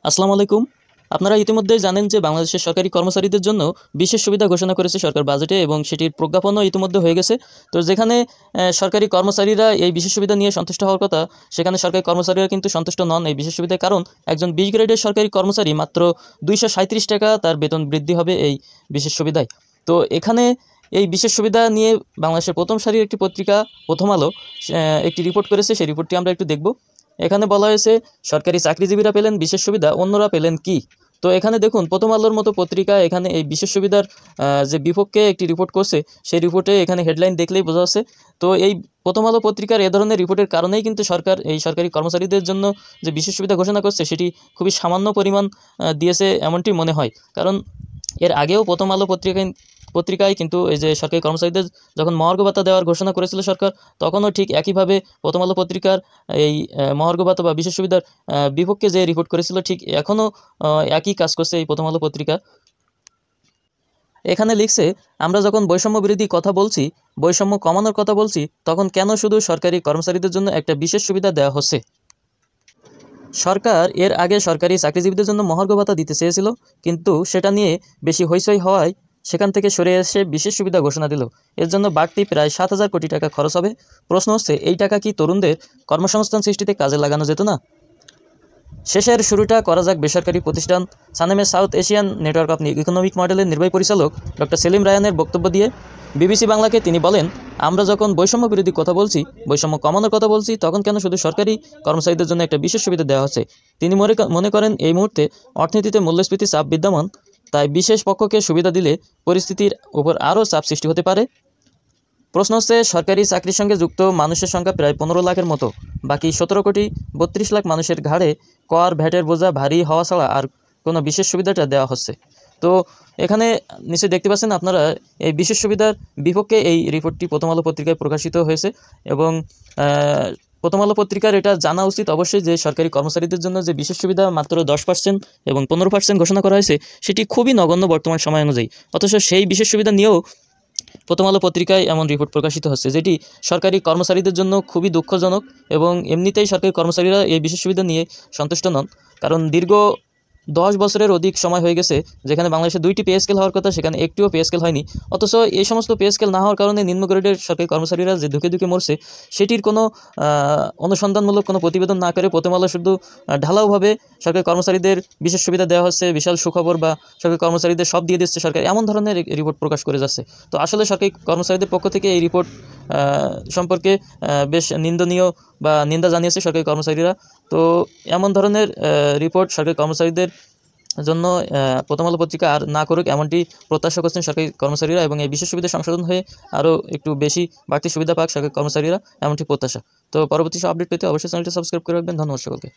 আসসালামু আলাইকুম। আপনারা ইতিমধ্যেই জানেন যে বাংলাদেশের সরকারি কর্মচারীদের জন্য বিশেষ সুবিধা ঘোষণা করেছে সরকার বাজেটে এবং সেটির প্রজ্ঞাপনও ইতিমধ্যে হয়ে গেছে। তো যেখানে সরকারি কর্মচারীরা এই বিশেষ সুবিধা নিয়ে সন্তুষ্ট হওয়ার কথা, সেখানে সরকারি কর্মচারীরা কিন্তু সন্তুষ্ট নন এই বিশেষ সুবিধার। কারণ একজন 20 গ্রেডের সরকারি কর্মচারী মাত্র 237 টাকা তার বেতন বৃদ্ধি হবে এই বিশেষ সুবিধায়। তো এখানে এই বিশেষ সুবিধা নিয়ে বাংলাদেশের প্রথম সারির একটি পত্রিকা প্রথম আলো একটি রিপোর্ট করেছে। সেই রিপোর্টটি আমরা একটু দেখব। এখানে বলা হয়েছে সরকারি চাকরিজীবীরা পেলেন বিশেষ সুবিধা, অন্যরা পেলেন কি। তো এখানে দেখুন, প্রথম আলোর মতো পত্রিকা এখানে এই বিশেষ সুবিধার যে বিপক্ষে একটি রিপোর্ট করছে, সেই রিপোর্টে এখানে হেডলাইন দেখলেই বোঝা যাচ্ছে। তো এই প্রথম আলো পত্রিকার এ ধরনের রিপোর্টের কারণেই কিন্তু সরকার এই সরকারি কর্মচারীদের জন্য যে বিশেষ সুবিধা ঘোষণা করছে সেটি খুবই সামান্য পরিমাণ দিয়েছে এমনটি মনে হয়। কারণ এর আগেও প্রথম আলো পত্রিকায় কিন্তু এই যে সরকারি কর্মচারীদের যখন মহার্ঘ ভাতা দেওয়ার ঘোষণা করেছিল সরকার, তখনও ঠিক একইভাবে প্রথম আলো পত্রিকার এই মহার্ঘ ভাতা বা বিশেষ সুবিধার বিপক্ষে যে রিপোর্ট করেছিল, ঠিক এখনও একই কাজ করছে এই প্রথম আলো পত্রিকা। এখানে লিখছে, আমরা যখন বৈষম্য বিরোধী কথা বলছি, বৈষম্য কমানোর কথা বলছি, তখন কেন শুধু সরকারি কর্মচারীদের জন্য একটা বিশেষ সুবিধা দেওয়া হচ্ছে? সরকার এর আগে সরকারি চাকরিজীবীদের জন্য মহার্ঘ ভাতা দিতে চেয়েছিল, কিন্তু সেটা নিয়ে বেশি হইচই হওয়ায় সেখান থেকে সরে এসে বিশেষ সুবিধা ঘোষণা দিল। এর জন্য বাড়তি প্রায় 7,000 কোটি টাকা খরচ হবে। প্রশ্ন হচ্ছে, এই টাকা কি তরুণদের কর্মসংস্থান সৃষ্টিতে কাজে লাগানো যেত না? শেষের শুরুটা করা যাক বেসরকারি প্রতিষ্ঠান সানেমের south Asian network of economic মডেলের নির্বাহী পরিচালক ডক্টর সেলিম রায়ানের বক্তব্য দিয়ে। বিবিসি বাংলাকে তিনি বলেন, আমরা যখন বৈষম্য বিরোধী কথা বলছি, বৈষম্য কমানোর কথা বলছি, তখন কেন শুধু সরকারি কর্মচারীদের জন্য একটা বিশেষ সুবিধা দেওয়া হচ্ছে? তিনি মনে করেন এই মুহূর্তে অর্থনীতিতে মূল্যস্ফীতির চাপ বিদ্যমান, তাই বিশেষ পক্ষকে সুবিধা দিলে পরিস্থিতির উপর আরও চাপ সৃষ্টি হতে পারে। প্রশ্ন হচ্ছে, সরকারি চাকরির সঙ্গে যুক্ত মানুষের সংখ্যা প্রায় 15 লাখের মতো। বাকি 17 কোটি 32 লাখ মানুষের ঘাড়ে কর ভ্যাটের বোঝা ভারী হওয়া ছাড়া আর কোনো বিশেষ সুবিধাটা দেওয়া হচ্ছে। তো এখানে নিশ্চয়ই দেখতে পাচ্ছেন আপনারা, এই বিশেষ সুবিধার বিপক্ষে এই রিপোর্টটি প্রথম আলো পত্রিকায় প্রকাশিত হয়েছে। এবং প্রথম আলো পত্রিকার এটা জানা উচিত অবশ্যই যে সরকারি কর্মচারীদের জন্য যে বিশেষ সুবিধা মাত্র 10% এবং 15% ঘোষণা করা হয়েছে, সেটি খুবই নগণ্য বর্তমান সময় অনুযায়ী। অথচ সেই বিশেষ সুবিধা নিয়েও প্রথম আলো পত্রিকায় এমন রিপোর্ট প্রকাশিত হচ্ছে, যেটি সরকারি কর্মচারীদের জন্য খুবই দুঃখজনক। এবং এমনিতেই সরকারি কর্মচারীরা এই বিশেষ সুবিধা নিয়ে সন্তুষ্ট নন। কারণ দীর্ঘ 10 বছরের অধিক সময় হয়ে গেছে যেখানে বাংলাদেশে 2টি পে স্কেল হওয়ার কথা, সেখানে একটিও পে স্কেল হয়নি। অথচ এই সমস্ত পে স্কেল না হওয়ার কারণে নিম্ন গ্রেডের সরকারি কর্মচারীরা যে ধুকে ধুকে মরছে, সেটির কোনো অনুসন্ধানমূলক কোনো প্রতিবেদন না করে প্রথম আলো শুধু ঢালাওভাবে সরকারি কর্মচারীদের বিশেষ সুবিধা দেওয়া হচ্ছে, বিশাল সুখবর, বা সরকারি কর্মচারীদের সব দিয়ে দিচ্ছে সরকার, এমন ধরনের রিপোর্ট প্রকাশ করে যাচ্ছে। তো আসলে সরকারি কর্মচারীদের পক্ষ থেকে এই রিপোর্ট সম্পর্কে বেশ নিন্দনীয় বা নিন্দা জানিয়েছে সরকারি কর্মচারীরা। তো এমন ধরনের রিপোর্ট সরকারি কর্মচারীদের জন্য প্রথম আলো পত্রিকা আর না করুক, এমনটি প্রত্যাশা করছেন সরকারি কর্মচারীরা। এবং এই বিশেষ সুবিধা সংশোধন হয়ে আরও একটু বেশি বাড়তি সুবিধা পাক সরকারি কর্মচারীরা, এমনটি প্রত্যাশা। তো পরবর্তী সব আপডেট পেতে অবশ্যই চ্যানেলটি সাবস্ক্রাইব করে রাখবেন। ধন্যবাদ সকলকে।